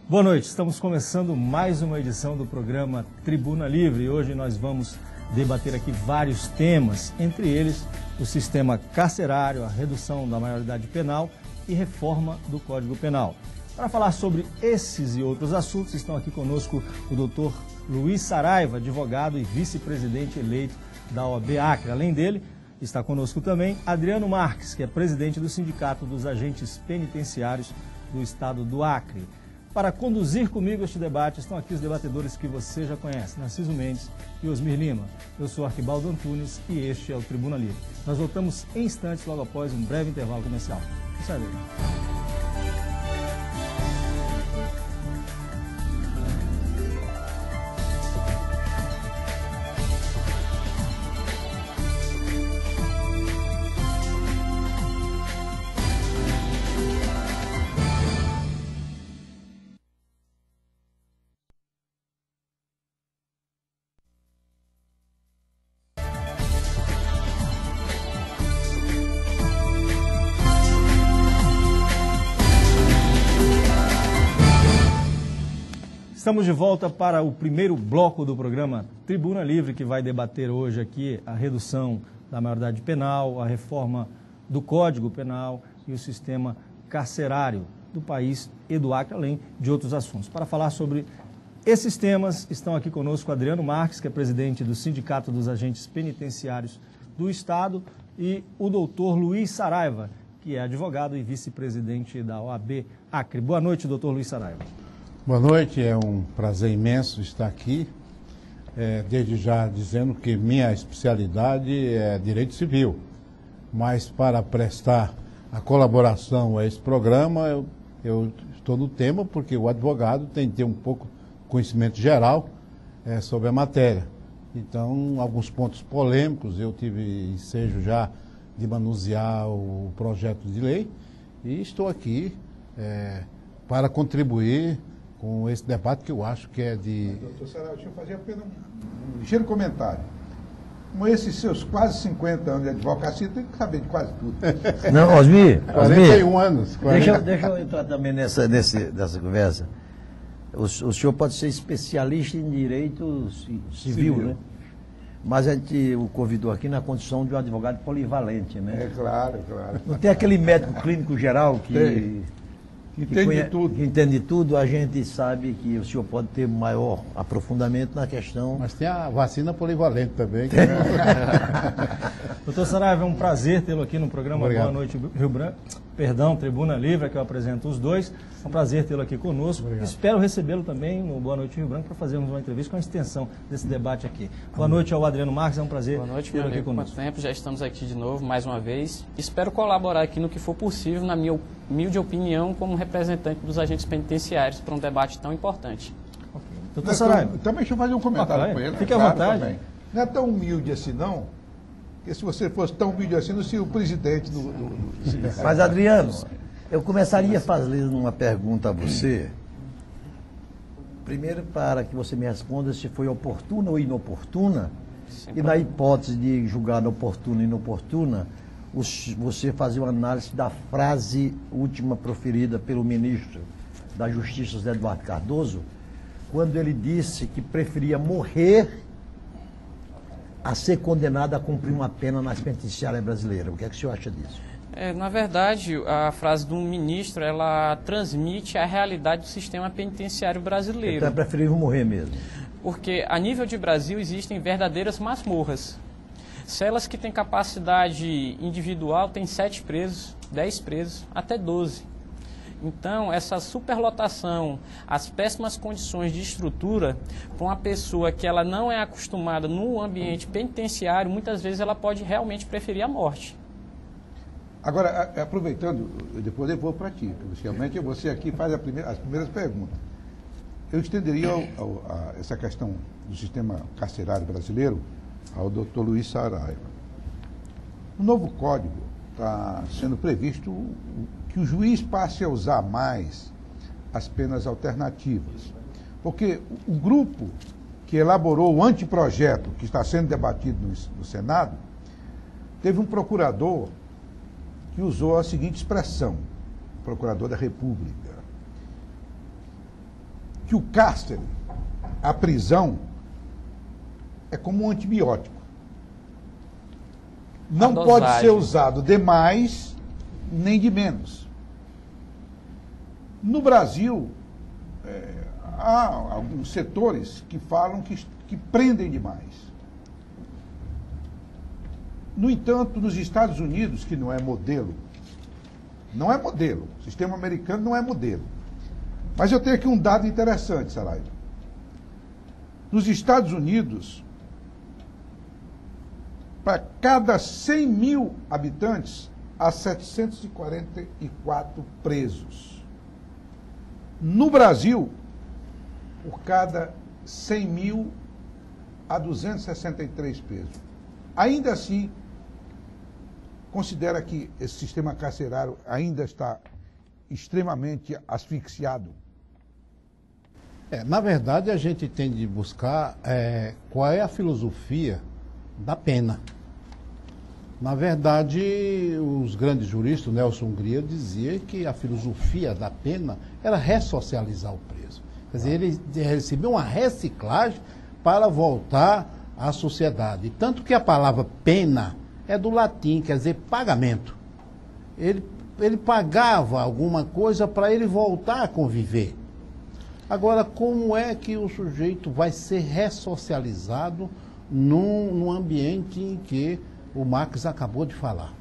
Boa noite, estamos começando mais uma edição do programa Tribuna Livre. Hoje nós vamos debater aqui vários temas, entre eles o sistema carcerário, a redução da maioridade penal e reforma do Código Penal. Para falar sobre esses e outros assuntos, estão aqui conosco o doutor Luiz Saraiva, advogado e vice-presidente eleito da OAB Acre. Além dele, está conosco também Adriano Marques, que é presidente do Sindicato dos Agentes Penitenciários do Estado do Acre. Para conduzir comigo este debate, estão aqui os debatedores que você já conhece, Narciso Mendes e Osmir Lima. Eu sou Arquibaldo Antunes e este é o Tribuna Livre. Nós voltamos em instantes, logo após um breve intervalo comercial. Sai daí. Estamos de volta para o primeiro bloco do programa Tribuna Livre, que vai debater hoje aqui a redução da maioridade penal, a reforma do Código Penal e o sistema carcerário do país e do Acre, além de outros assuntos. Para falar sobre esses temas, estão aqui conosco Adriano Marques, que é presidente do Sindicato dos Agentes Penitenciários do Estado, e o doutor Luiz Saraiva, que é advogado e vice-presidente da OAB Acre. Boa noite, doutor Luiz Saraiva. Boa noite, é um prazer imenso estar aqui, desde já dizendo que minha especialidade é direito civil, mas para prestar a colaboração a esse programa, eu estou no tema porque o advogado tem que ter um pouco de conhecimento geral sobre a matéria. Então, alguns pontos polêmicos, eu tive ensejo já de manusear o projeto de lei e estou aqui para contribuir com esse debate que eu acho que é de... Doutor Saraiva, deixa eu fazer apenas um ligeiro comentário. Com esses seus quase 50 anos de advocacia, tem que saber de quase tudo. Não, Osmir, 41 anos. Deixa eu entrar também nessa conversa. O senhor pode ser especialista em direito civil, né? Mas a gente o convidou aqui na condição de um advogado polivalente, né? É claro, claro. Não tem aquele médico clínico geral que entende tudo, a gente sabe que o senhor pode ter maior aprofundamento na questão. Mas tem a vacina polivalente também. Doutor Saraiva, é um prazer tê-lo aqui no programa Boa Noite Rio Branco. Tribuna Livre, que eu apresento os dois. É um prazer tê-lo aqui conosco. Espero recebê-lo também no Boa Noite Rio Branco para fazermos uma entrevista com a extensão desse debate aqui. Boa noite ao Adriano Marques, é um prazer tê-lo aqui conosco. Quanto tempo, já estamos aqui de novo, mais uma vez. Espero colaborar aqui no que for possível, na minha humilde opinião, como representante dos agentes penitenciários, para um debate tão importante. Doutor Saraiva. Também deixa eu fazer um comentário com ele. Fique à vontade. Também. Não é tão humilde assim, não. Porque se você fosse tão humilde assim, não seria o presidente do... Mas, Adriano, eu começaria fazendo uma pergunta a você. Primeiro, para que você me responda se foi oportuna ou inoportuna. E na hipótese de julgar oportuna e inoportuna, você fazer uma análise da frase última proferida pelo ministro da Justiça, José Eduardo Cardoso, quando ele disse que preferia morrer a ser condenado a cumprir uma pena na penitenciária brasileira. O que é que o senhor acha disso? Na verdade, a frase do ministro, ela transmite a realidade do sistema penitenciário brasileiro. Então é preferível morrer mesmo. Porque a nível de Brasil existem verdadeiras masmorras. Celas que têm capacidade individual têm 7 presos, 10 presos, até 12. Então, essa superlotação, as péssimas condições de estrutura, para uma pessoa que ela não é acostumada no ambiente penitenciário, muitas vezes ela pode realmente preferir a morte. Agora, aproveitando, depois eu vou para ti, inicialmente você aqui faz as primeiras perguntas. Eu estenderia essa questão do sistema carcerário brasileiro ao doutor Luiz Saraiva. No novo código está sendo previsto que o juiz passe a usar mais as penas alternativas. Porque o grupo que elaborou o anteprojeto que está sendo debatido no Senado, teve um procurador que usou a seguinte expressão, procurador da República: que o cárcere, a prisão, é como um antibiótico. Não pode ser usado de mais nem de menos. No Brasil, há alguns setores que falam que prendem demais. No entanto, nos Estados Unidos, que não é modelo, o sistema americano não é modelo. Mas eu tenho aqui um dado interessante, Saraiva. Nos Estados Unidos, para cada 100 mil habitantes, há 744 presos. No Brasil, por cada 100 mil, há 263 presos. Ainda assim, considera que esse sistema carcerário ainda está extremamente asfixiado? Na verdade, a gente tem de buscar qual é a filosofia da pena. Na verdade, os grandes juristas, Nelson Hungria, dizia que a filosofia da pena era ressocializar o preso. Quer dizer, ele recebeu uma reciclagem para voltar à sociedade. Tanto que a palavra pena é do latim, quer dizer pagamento. Ele pagava alguma coisa para ele voltar a conviver. Agora, como é que o sujeito vai ser ressocializado num ambiente em que o Marx acabou de falar?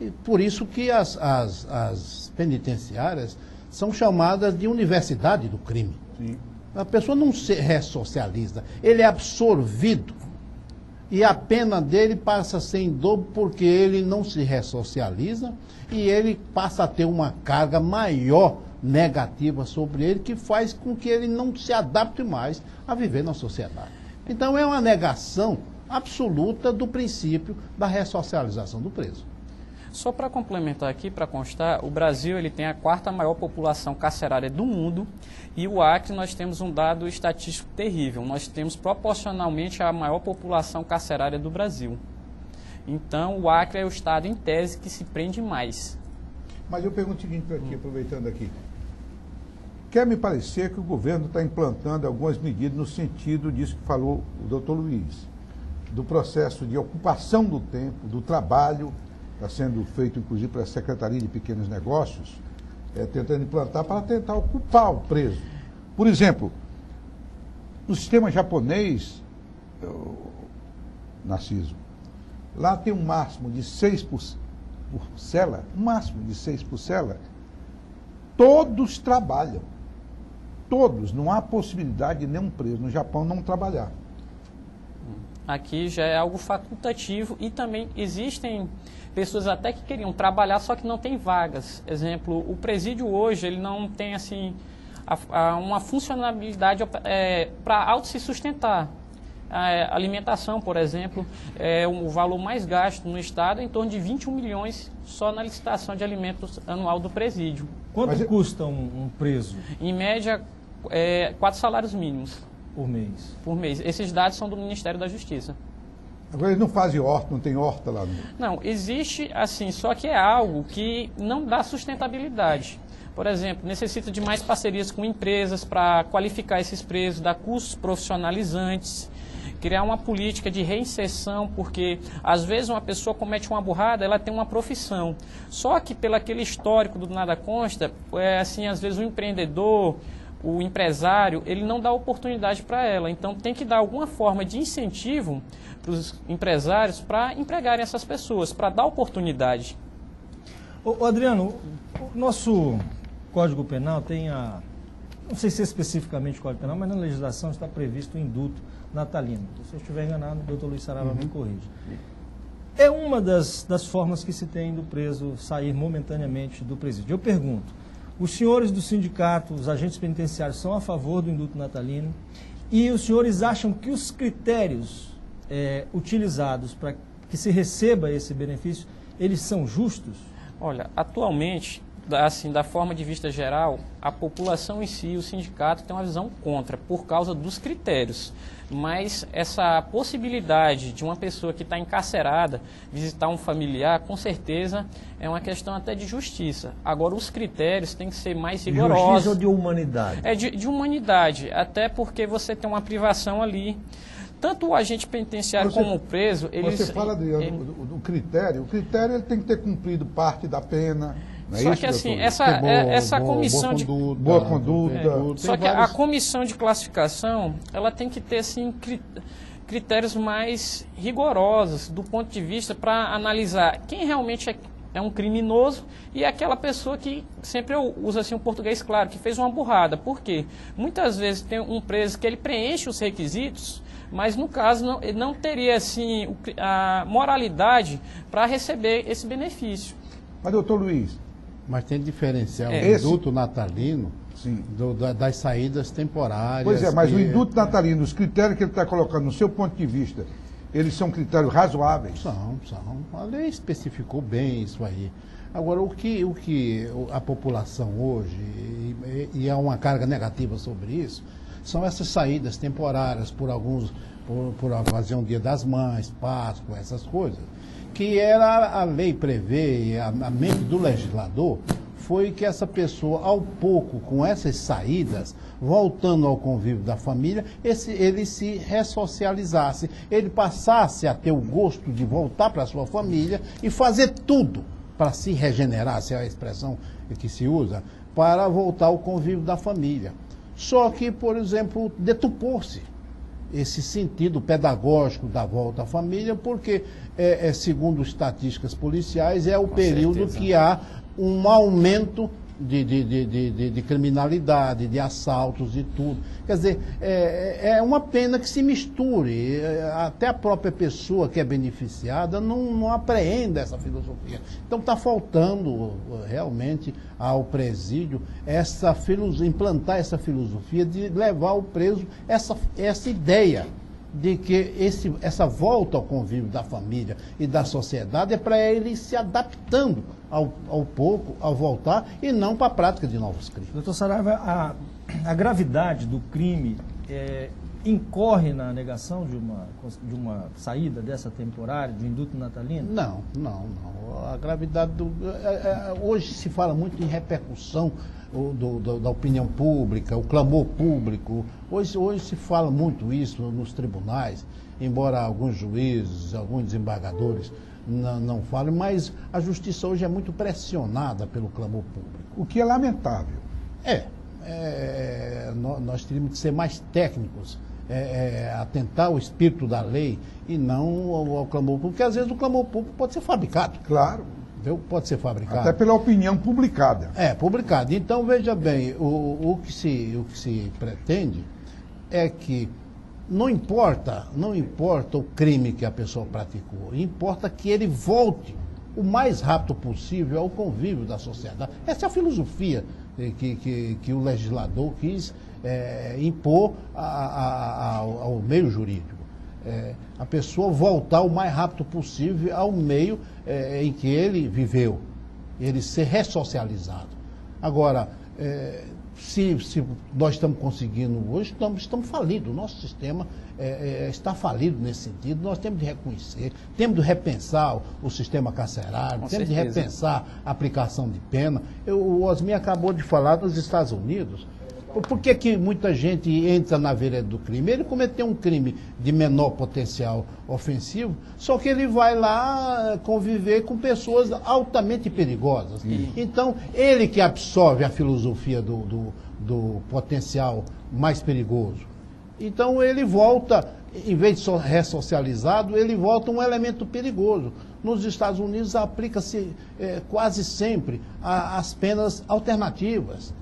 E por isso que as penitenciárias são chamadas de universidade do crime. Sim. A pessoa não se ressocializa, ele é absorvido. E a pena dele passa a ser em dobro porque ele não se ressocializa e ele passa a ter uma carga maior negativa sobre ele, que faz com que ele não se adapte mais a viver na sociedade. Então é uma negação absoluta do princípio da ressocialização do preso. Só para complementar aqui, para constar, o Brasil ele tem a 4ª maior população carcerária do mundo e o Acre nós temos um dado estatístico terrível. Nós temos proporcionalmente a maior população carcerária do Brasil. Então o Acre é o estado em tese que se prende mais. Mas eu pergunto o seguinte para ti, aproveitando aqui. Quer me parecer que o governo está implantando algumas medidas no sentido disso que falou o doutor Luiz, do processo de ocupação do tempo, do trabalho, está sendo feito inclusive pela Secretaria de Pequenos Negócios, tentando implantar para tentar ocupar o preso. Por exemplo, no sistema japonês, Narciso, lá tem um máximo de 6 por cela, um máximo de 6 por cela, todos trabalham. Todos, não há possibilidade de nenhum preso no Japão não trabalhar. Aqui já é algo facultativo e também existem pessoas até que queriam trabalhar, só que não tem vagas. Exemplo, o presídio hoje, ele não tem assim uma funcionalidade para auto se sustentar. A alimentação, por exemplo, é o valor mais gasto no estado, em torno de 21 milhões só na licitação de alimentos anual do presídio. Quanto custa um preso? Em média, 4 salários mínimos. Por mês? Por mês. Esses dados são do Ministério da Justiça. Agora eles não fazem horta, não tem horta lá? Não, existe assim, só que é algo que não dá sustentabilidade. Por exemplo, necessita de mais parcerias com empresas para qualificar esses presos, dar cursos profissionalizantes, criar uma política de reinserção, porque às vezes uma pessoa comete uma burrada, ela tem uma profissão. Só que pelo aquele histórico do nada consta, assim, às vezes o empreendedor, o empresário, ele não dá oportunidade para ela. Então tem que dar alguma forma de incentivo para os empresários para empregarem essas pessoas, para dar oportunidade. Ô Adriano, o nosso Código Penal tem não sei se é especificamente o Código Penal, mas na legislação está previsto o indulto natalino. Se eu estiver enganado, o doutor Luiz Saraiva me corrige. É uma das formas que se tem do preso sair momentaneamente do presídio. Eu pergunto, os senhores do sindicato, os agentes penitenciários, são a favor do indulto natalino? E os senhores acham que os critérios utilizados para que se receba esse benefício, eles são justos? Olha, atualmente assim, da forma de vista geral, a população em si, o sindicato, tem uma visão contra, por causa dos critérios. Mas essa possibilidade de uma pessoa que está encarcerada visitar um familiar, com certeza, é uma questão até de justiça. Agora, os critérios têm que ser mais rigorosos. Justiça ou de humanidade? É de humanidade, até porque você tem uma privação ali. Tanto o agente penitenciário como o preso, eles... Você fala, Adriano, do critério. O critério ele tem que ter cumprido parte da pena. Não é só isso, que assim, doutor? essa comissão de... Boa conduta. Só que a comissão de classificação, ela tem que ter, assim, critérios mais rigorosos do ponto de vista para analisar quem realmente é um criminoso e aquela pessoa que, sempre eu uso assim um português claro, que fez uma burrada. Por quê? Muitas vezes tem um preso que ele preenche os requisitos, mas no caso ele não teria assim a moralidade para receber esse benefício. Mas, doutor Luiz... Mas tem diferencial o Esse... induto natalino Sim. Das saídas temporárias. Pois é, mas o induto natalino, os critérios que ele está colocando, no seu ponto de vista, eles são critérios razoáveis? São. A lei especificou bem isso aí. Agora, o que a população hoje, e há uma carga negativa sobre isso, são essas saídas temporárias por ocasião do Dia das Mães, Páscoa, essas coisas, que a lei prevê, a mente do legislador, foi que essa pessoa, ao pouco, com essas saídas, voltando ao convívio da família, ele se ressocializasse, ele passasse a ter o gosto de voltar para a sua família e fazer tudo para se regenerar, se é a expressão que se usa, para voltar ao convívio da família. Só que, por exemplo, detupou-se esse sentido pedagógico da volta à família, porque, segundo estatísticas policiais, é o período que há um aumento de criminalidade, de assaltos e tudo. Quer dizer, é uma pena que se misture. Até a própria pessoa que é beneficiada não apreende essa filosofia. Então está faltando realmente ao presídio implantar essa filosofia de levar o preso essa ideia de que essa volta ao convívio da família e da sociedade é para ele se adaptando ao pouco, ao voltar, e não para a prática de novos crimes. Doutor Saraiva, a gravidade do crime incorre na negação de uma saída dessa temporária, do induto natalino? Não. A gravidade hoje se fala muito em repercussão da opinião pública, o clamor público. Hoje se fala muito isso nos tribunais, embora alguns juízes, alguns desembargadores não falem, mas a justiça hoje é muito pressionada pelo clamor público. O que é lamentável. Nós teríamos que ser mais técnicos, atentar ao espírito da lei e não ao clamor público, porque às vezes o clamor público pode ser fabricado. Claro. Pode ser fabricado. Até pela opinião publicada. Publicado. Então, veja bem, o que se pretende é que não importa o crime que a pessoa praticou, importa que ele volte o mais rápido possível ao convívio da sociedade. Essa é a filosofia que o legislador quis impor ao meio jurídico. A pessoa voltar o mais rápido possível ao meio em que ele viveu, ele ser ressocializado. Agora, se nós estamos conseguindo hoje, estamos falidos. O nosso sistema está falido nesse sentido. Nós temos de reconhecer, temos de repensar o sistema carcerário, temos de repensar a aplicação de pena. O Osmir acabou de falar dos Estados Unidos. Por que muita gente entra na vereda do crime? Ele cometeu um crime de menor potencial ofensivo, só que ele vai lá conviver com pessoas altamente perigosas. Então, ele que absorve a filosofia do potencial mais perigoso. Então, ele volta, em vez de ser ressocializado, ele volta um elemento perigoso. Nos Estados Unidos, aplica-se quase sempre as penas alternativas,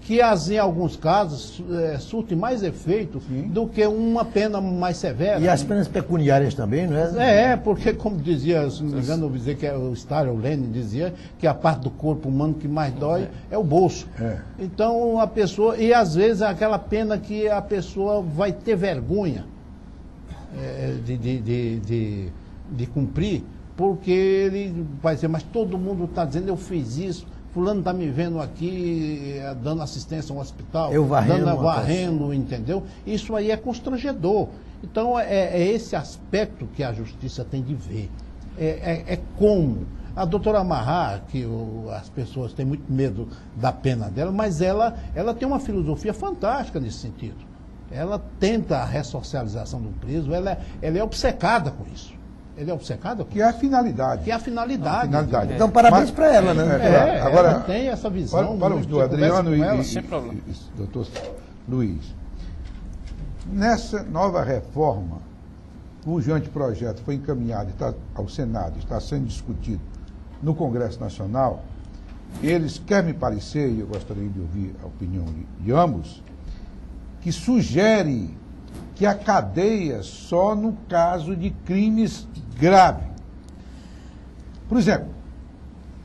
que em alguns casos surtem mais efeito do que uma pena mais severa. E as penas pecuniárias também, não é? Porque, como dizia, se não me engano, eu vou dizer que o Stalin, o Lenin dizia que a parte do corpo humano que mais dói é o bolso. Então, a pessoa, e às vezes é aquela pena que a pessoa vai ter vergonha de cumprir, porque ele vai dizer, mas todo mundo está dizendo eu fiz isso. fulano está me vendo aqui dando assistência a um hospital, Eu varrendo, varrendo, entendeu? Isso aí é constrangedor. Então, é esse aspecto que a justiça tem de ver. É como a doutora Marra, que as pessoas têm muito medo da pena dela, mas ela tem uma filosofia fantástica nesse sentido. Ela tenta a ressocialização do preso, ela é obcecada com isso. Ele é obcecado com Que é a finalidade. que é a finalidade. Finalidade. Então, parabéns para ela, né? Agora, ela tem essa visão. para os do Adriano sem problema. doutor Luiz. Nessa nova reforma, cujo anteprojeto foi encaminhado ao Senado, está sendo discutido no Congresso Nacional, eles querem me parecer, e eu gostaria de ouvir a opinião de ambos, que sugere que a cadeia só no caso de crimes graves. Por exemplo,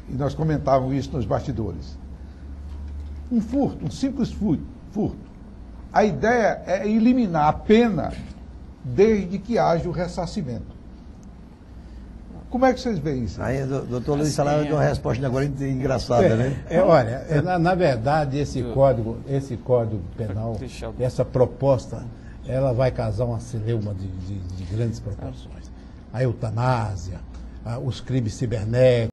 e nós comentávamos isso nos bastidores, um furto, um simples furto. A ideia é eliminar a pena desde que haja o ressarcimento. Como é que vocês veem isso? Aí o doutor Luiz Salário deu uma resposta agora engraçada, né? Olha, na verdade, esse código penal, essa proposta, ela vai causar uma celeuma de grandes proporções. A eutanásia, os crimes cibernéticos,